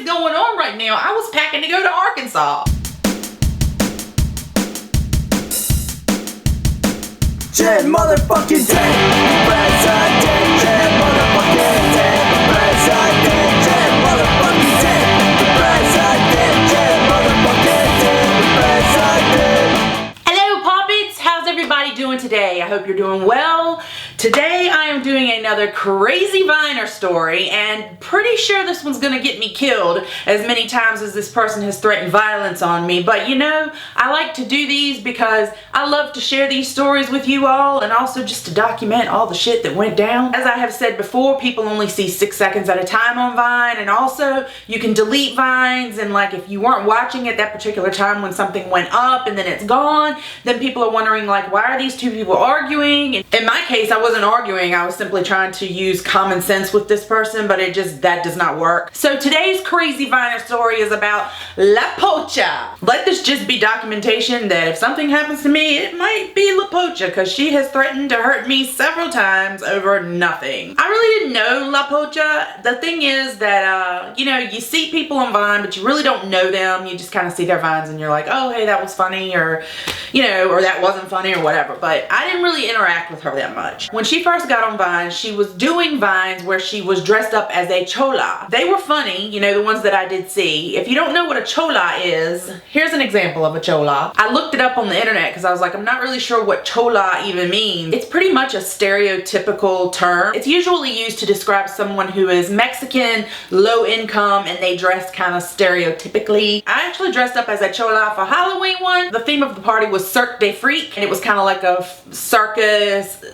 going on right now. I was packing to go to Arkansas. Jen motherfucking Dent, president, Jen motherfucking Dent, president, Jen motherfucking Dent, president, Jen motherfucking Dent, president. Hello Poppets, how's everybody doing today? I hope you're doing well. Today I am doing another crazy Viner story, and pretty sure this one's gonna get me killed as many times as this person has threatened violence on me. But you know, I like to do these because I love to share these stories with you all, and also just to document all the shit that went down. As I have said before, people only see 6 seconds at a time on Vine, and also you can delete Vines, and like if you weren't watching at that particular time when something went up and then it's gone, then people are wondering like, why are these two people arguing? And in my case, I wasn't arguing, I was simply trying to use common sense with this person, but that does not work. So today's crazy Viner story is about La Pocha. Let this just be documentation that if something happens to me, it might be La Pocha, because she has threatened to hurt me several times over nothing. I really didn't know La Pocha. The thing is that, you know, you see people on Vine, but you really don't know them. You just kind of see their Vines and you're like, oh, hey, that was funny, or, you know, or that wasn't funny, or whatever. But I didn't really interact with her that much. When she first got on Vine, she was doing Vines where she was dressed up as a chola. They were funny, you know, the ones that I did see. If you don't know what a chola is, here's an example of a chola. I looked it up on the internet because I was like, I'm not really sure what chola even means. It's pretty much a stereotypical term. It's usually used to describe someone who is Mexican, low income, and they dress kind of stereotypically. I actually dressed up as a chola for Halloween one. The theme of the party was Cirque de Freak, and it was kind of like a circus,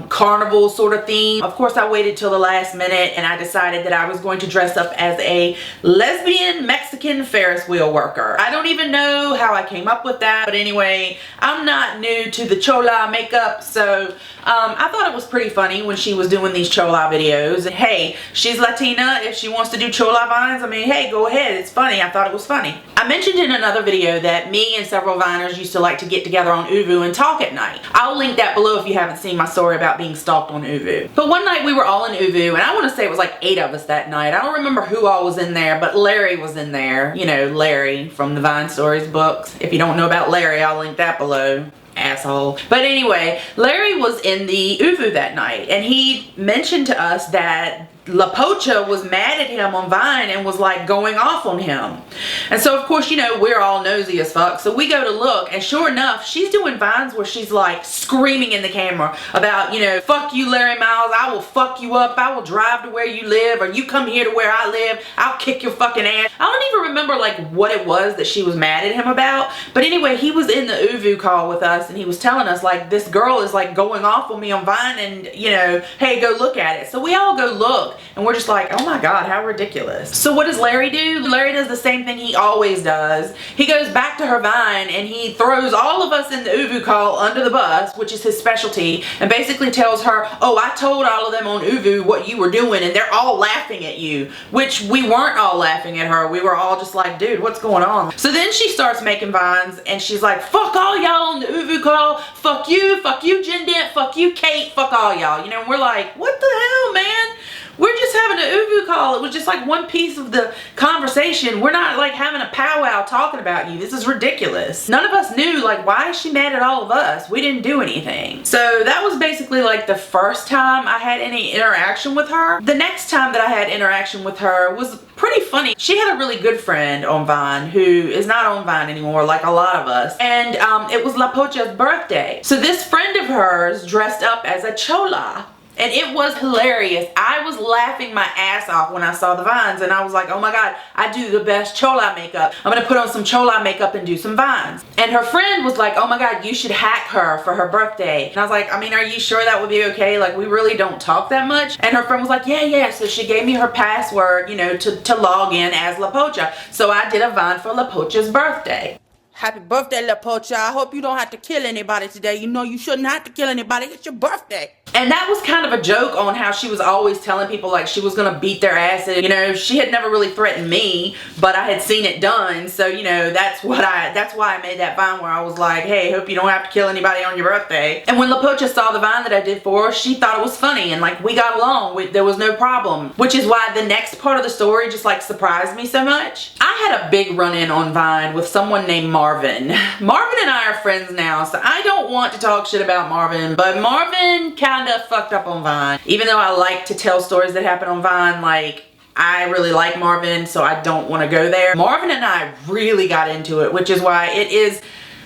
carnival sort of theme. Of course, I waited till the last minute and I decided that I was going to dress up as a lesbian Mexican Ferris wheel worker. I don't even know how I came up with that, but anyway, I'm not new to the chola makeup, so I thought it was pretty funny when she was doing these chola videos. And hey, she's Latina. If she wants to do chola vines, I mean, hey, go ahead. It's funny. I thought it was funny. I mentioned in another video that me and several Viners used to like to get together on Uvu and talk at night. I'll link that below if you haven't seen my story about being stalked on Uvu. But one night we were all in Uvu, and I want to say it was like 8 of us that night. I don't remember who all was in there, but Larry was in there. You know, Larry from the Vine Stories books. If you don't know about Larry, I'll link that below. Asshole. But anyway, Larry was in the Uvu that night, and he mentioned to us that La Pocha was mad at him on Vine and was like going off on him. And so of course, you know, we're all nosy as fuck, so we go to look, and sure enough, she's doing Vines where she's like screaming in the camera about, you know, fuck you Larry Miles, I will fuck you up, I will drive to where you live, or you come here to where I live, I'll kick your fucking ass. I don't even remember like what it was that she was mad at him about, but anyway, he was in the Uvu call with us and he was telling us like, this girl is like going off on me on Vine, and you know, hey, go look at it. So we all go look, and we're just like, oh my god, how ridiculous. So what does Larry do? Larry does the same thing he always does. He goes back to her Vine and he throws all of us in the Uvu call under the bus, which is his specialty, and basically tells her, oh, I told all of them on Uvu what you were doing and they're all laughing at you, which we weren't all laughing at her. We were all just like, dude, what's going on? So then she starts making Vines and she's like, fuck all y'all on the Uvu call, fuck you Jen Dent, fuck you Kate, fuck all y'all, you know, and we're like, what the hell, man? We're just having an Uvu call. It was just like one piece of the conversation. We're not like having a powwow talking about you. This is ridiculous. None of us knew, like, why is she mad at all of us? We didn't do anything. So that was basically like the first time I had any interaction with her. The next time that I had interaction with her was pretty funny. She had a really good friend on Vine who is not on Vine anymore, like a lot of us. And it was La Pocha's birthday. So this friend of hers dressed up as a chola. And it was hilarious. I was laughing my ass off when I saw the Vines, and I was like, oh my god, I do the best chola makeup. I'm gonna put on some chola makeup and do some Vines. And her friend was like, oh my god, you should hack her for her birthday. And I was like, I mean, are you sure that would be okay? Like, we really don't talk that much. And her friend was like, yeah. So she gave me her password, you know, to log in as La Pocha. So I did a Vine for La Pocha's birthday. Happy birthday, La Pocha. I hope you don't have to kill anybody today. You know you shouldn't have to kill anybody. It's your birthday. And that was kind of a joke on how she was always telling people like she was gonna beat their asses. You know, she had never really threatened me, but I had seen it done. So, you know, that's why I made that Vine where I was like, hey, hope you don't have to kill anybody on your birthday. And when La Pocha saw the Vine that I did for her, she thought it was funny and like we got along. There was no problem. Which is why the next part of the story just like surprised me so much. I had a big run-in on Vine with someone named Marvin. Marvin and I are friends now, so I don't want to talk shit about Marvin, but Marvin kinda fucked up on Vine. Even though I like to tell stories that happen on Vine, like I really like Marvin, so I don't want to go there. Marvin and I really got into it, which is why it is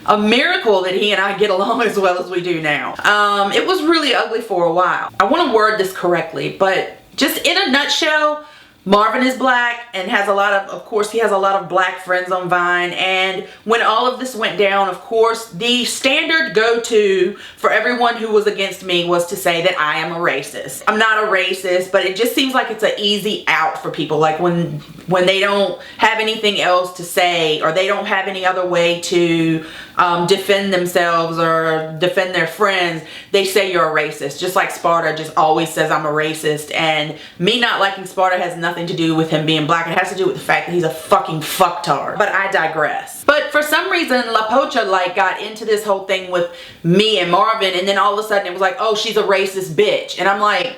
a miracle that he and I get along as well as we do now. It was really ugly for a while. I want to word this correctly, but just in a nutshell, Marvin is black and has a lot of course, he has a lot of black friends on Vine. And when all of this went down, of course, the standard go-to for everyone who was against me was to say that I am a racist. I'm not a racist, but it just seems like it's an easy out for people. Like when they don't have anything else to say or they don't have any other way to defend themselves or defend their friends, they say you're a racist. Just like Sparta just always says I'm a racist, and me not liking Sparta has nothing to do with him being black. It has to do with the fact that he's a fucking fucktard. But I digress. But for some reason, La Pocha like got into this whole thing with me and Marvin, and then all of a sudden it was like, oh, she's a racist bitch. And I'm like,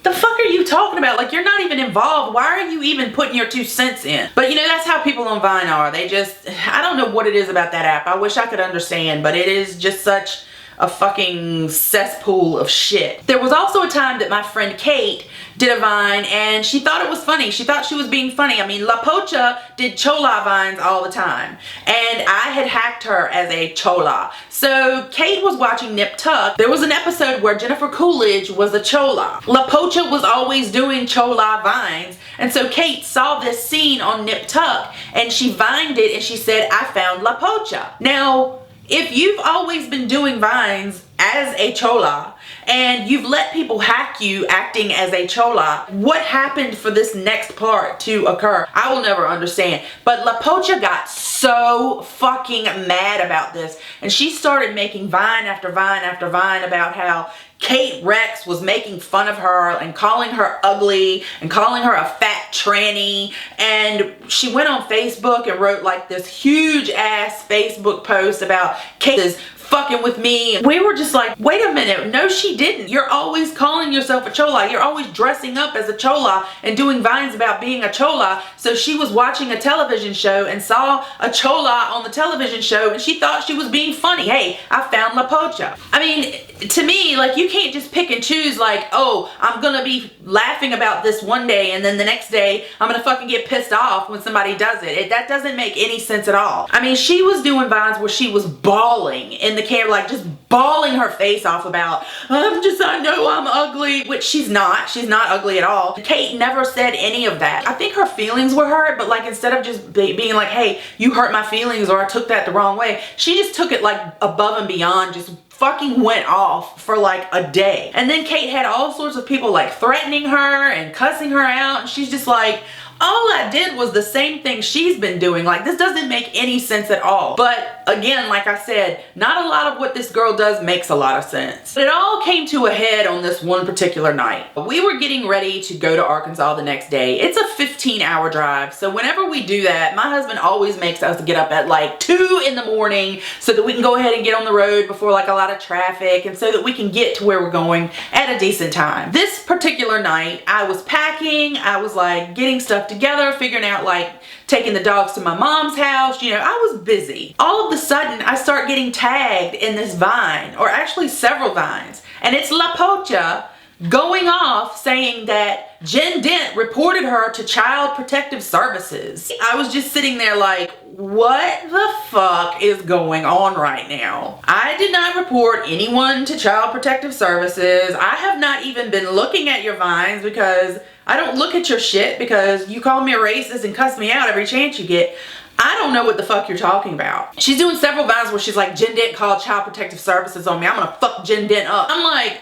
the fuck are you talking about? Like, you're not even involved. Why are you even putting your 2 cents in? But you know, that's how people on Vine are. They just, I don't know what it is about that app. I wish I could understand, but it is just such a fucking cesspool of shit. There was also a time that my friend Kate did a Vine and she thought it was funny. She thought she was being funny. I mean, La Pocha did Chola Vines all the time, and I had hacked her as a Chola. So Kate was watching Nip Tuck. There was an episode where Jennifer Coolidge was a Chola. La Pocha was always doing Chola Vines, and so Kate saw this scene on Nip Tuck and she vined it and she said, I found La Pocha. Now, if you've always been doing Vines as a Chola and you've let people hack you acting as a Chola, what happened for this next part to occur? I will never understand. But La Pocha got so fucking mad about this, and she started making Vine after Vine after Vine about how Kate Rex was making fun of her and calling her ugly and calling her a fat tranny. And she went on Facebook and wrote like this huge ass Facebook post about Kate is fucking with me. We were just like, wait a minute, no she didn't. You're always calling yourself a Chola. You're always dressing up as a Chola and doing Vines about being a Chola. So she was watching a television show and saw a Chola on the television show and she thought she was being funny. Hey, I found La Pocha. I mean, to me, like, you can't just pick and choose like, oh, I'm gonna be laughing about this one day and then the next day I'm gonna fucking get pissed off when somebody does it. That doesn't make any sense at all. I mean, she was doing Vines where she was bawling in the camera, like just bawling her face off about, I know I'm ugly, which she's not ugly at all. Kate never said any of that. I think her feelings were hurt, but like instead of just being like, hey, you hurt my feelings or I took that the wrong way, she just took it like above and beyond, just fucking went off for like a day. And then Kate had all sorts of people like threatening her and cussing her out, and she's just like, all I did was the same thing she's been doing. Like, this doesn't make any sense at all. But again, like I said, not a lot of what this girl does makes a lot of sense. But it all came to a head on this one particular night. We were getting ready to go to Arkansas the next day. It's a 15-hour drive. So whenever we do that, my husband always makes us get up at like 2 in the morning so that we can go ahead and get on the road before like a lot of traffic and so that we can get to where we're going at a decent time. This particular night, I was packing, I was like getting stuff together, figuring out like taking the dogs to my mom's house. You know, I was busy. All of a sudden, I start getting tagged in this Vine, or actually several Vines, and it's La Pocha going off saying that Jen Dent reported her to Child Protective Services. I was just sitting there like, what the fuck is going on right now? I did not report anyone to Child Protective Services. I have not even been looking at your Vines because I don't look at your shit because you call me a racist and cuss me out every chance you get. I don't know what the fuck you're talking about. She's doing several Vines where she's like, Jen Dent called Child Protective Services on me. I'm gonna fuck Jen Dent up. I'm like,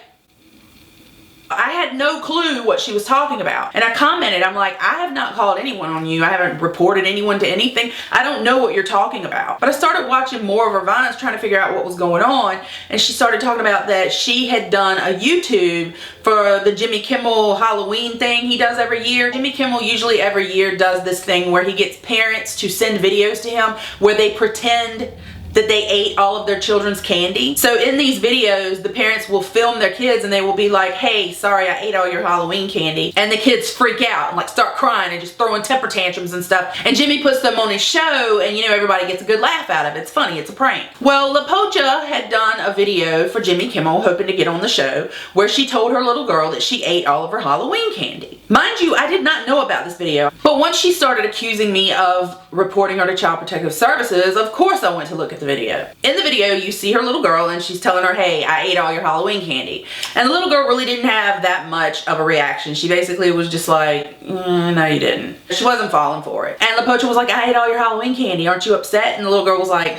I had no clue what she was talking about. And I commented, I'm like, I have not called anyone on you. I haven't reported anyone to anything. I don't know what you're talking about. But I started watching more of her Vines trying to figure out what was going on. And she started talking about that she had done a YouTube for the Jimmy Kimmel Halloween thing he does every year. Jimmy Kimmel usually every year does this thing where he gets parents to send videos to him where they pretend that they ate all of their children's candy. So in these videos, the parents will film their kids and they will be like, hey, sorry, I ate all your Halloween candy. And the kids freak out and like start crying and just throwing temper tantrums and stuff. And Jimmy puts them on his show and you know, everybody gets a good laugh out of it. It's funny, it's a prank. Well, La Pocha had done a video for Jimmy Kimmel, hoping to get on the show, where she told her little girl that she ate all of her Halloween candy. Mind you, I did not know about this video, but once she started accusing me of reporting her to Child Protective Services, of course I went to look at the video. In the video, you see her little girl and she's telling her, hey, I ate all your Halloween candy. And the little girl really didn't have that much of a reaction. She basically was just like, no you didn't. She wasn't falling for it. And La Pocha was like, I ate all your Halloween candy. Aren't you upset? And the little girl was like,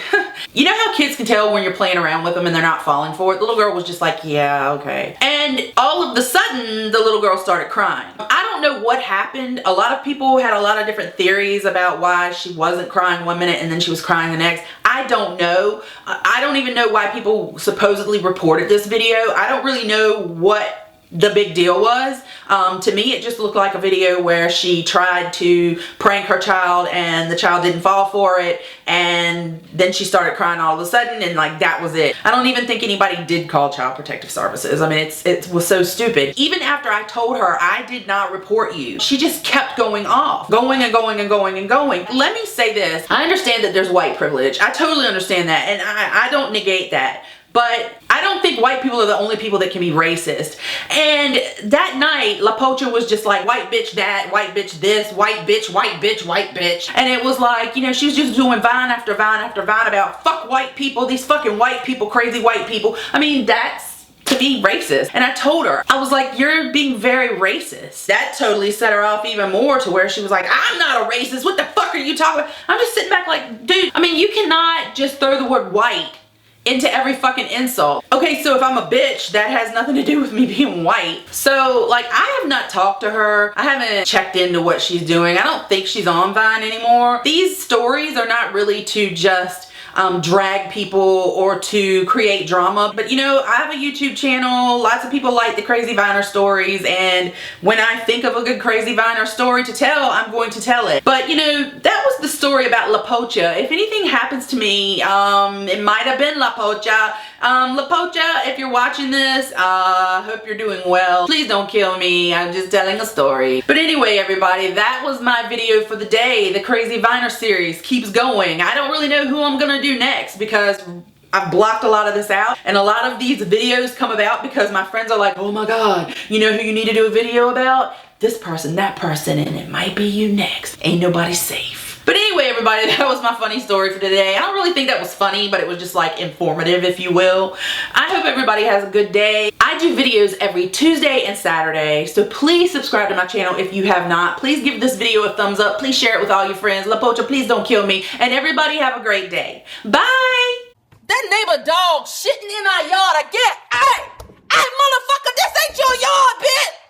you know how kids can tell when you're playing around with them and they're not falling for it? The little girl was just like, yeah, okay. And all of a sudden, the little girl started crying. I don't know what happened. A lot of people had a lot of different theories about why she wasn't crying one minute and then she was crying the next. I don't know. I don't even know why people supposedly reported this video. I don't really know what the big deal was. To me, it just looked like a video where she tried to prank her child and the child didn't fall for it, and then she started crying all of a sudden, and like that was it. I don't even think anybody did call Child Protective Services. I mean, it was so stupid. Even after I told her I did not report you, she just kept going off, going and going and going and going. Let me say this. I understand that there's white privilege. I totally understand that, and I don't negate that. But I don't think white people are the only people that can be racist. And that night, La Pocha was just like, white bitch that, white bitch this, white bitch, white bitch, white bitch. And it was like, you know, she was just doing Vine after Vine after Vine about fuck white people, these fucking white people, crazy white people. I mean, that's to be racist. And I told her, I was like, you're being very racist. That totally set her off even more to where she was like, I'm not a racist. What the fuck are you talking about? I'm just sitting back like, dude, I mean, you cannot just throw the word white into every fucking insult. Okay, so if I'm a bitch, that has nothing to do with me being white. So like, I have not talked to her. I haven't checked into what she's doing. I don't think she's on Vine anymore. These stories are not really to just drag people or to create drama, but you know, I have a YouTube channel. Lots of people like the crazy Viner stories, and when I think of a good crazy Viner story to tell, I'm going to tell it. But you know, that was the story about La Pocha. If anything happens to me, it might have been La Pocha. La Pocha, if you're watching this, hope you're doing well. Please don't kill me. I'm just telling a story. But anyway, everybody, that was my video for the day. The crazy Viner series keeps going. I don't really know who I'm gonna do next because I've blocked a lot of this out, and a lot of these videos come about because my friends are like, oh my god, you know who you need to do a video about? This person, that person, and it might be you next. Ain't nobody safe. But anyway, everybody, that was my funny story for today. I don't really think that was funny, but it was just like informative, if you will. I hope everybody has a good day. I do videos every Tuesday and Saturday, so please subscribe to my channel if you have not. Please give this video a thumbs up. Please share it with all your friends. La Pocha, please don't kill me. And everybody have a great day. Bye! That neighbor dog shitting in our yard. I guess